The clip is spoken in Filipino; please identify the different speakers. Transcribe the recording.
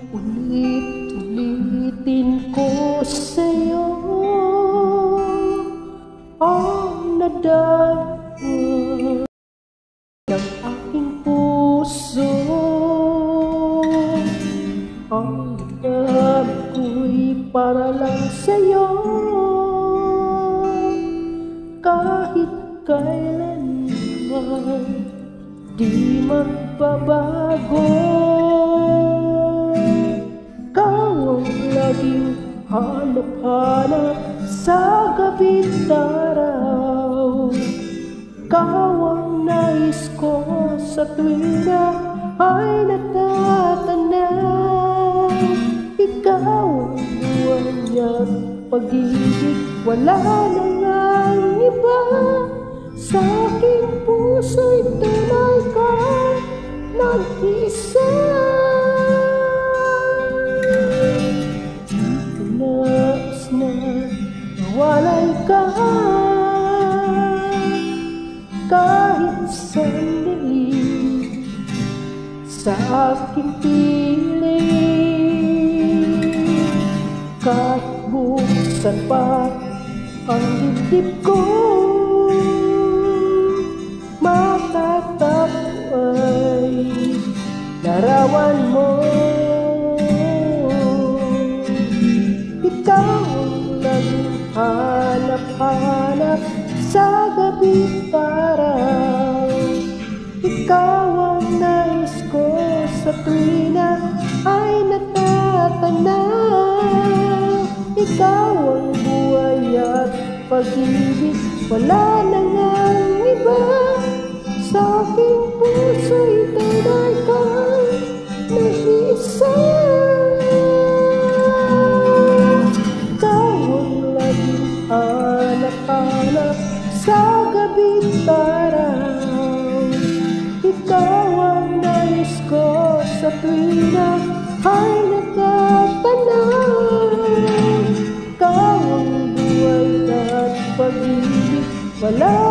Speaker 1: Ulit-ulitin ko sa'yo ang nadarama ng aking puso. Ang loob ko'y para lang sa'yo, kahit kailanman di magbabago. Ikaw ang laging hanap-hanap sa gabi't araw. Ikaw ang nais ko sa tuwing na ay natatanaw. Ikaw ang buhay at pag-ibig, wala na ngang iba. Sa aking puso'y tunay kang nag-isa. Nais na mawalay ka kahit sandali sa aking piling. Kahit buksan pa ang dibdib ko, matatapo ay larawan mo. Ikaw ang laging hanap-hanap sa gabi't araw. Ikaw ang nais ko sa tuwing na ay natatanaw. Ikaw ang buhay at pag-ibig, wala na ngang iba. Sa aking puso'y tunay kang nag-iisa. Ikaw ang laging hanap-hanap sa gabi't araw. Ikaw ang nais ko sa tuwing na ay natatanaw. Ikaw ang buhay at pag-ibig, wala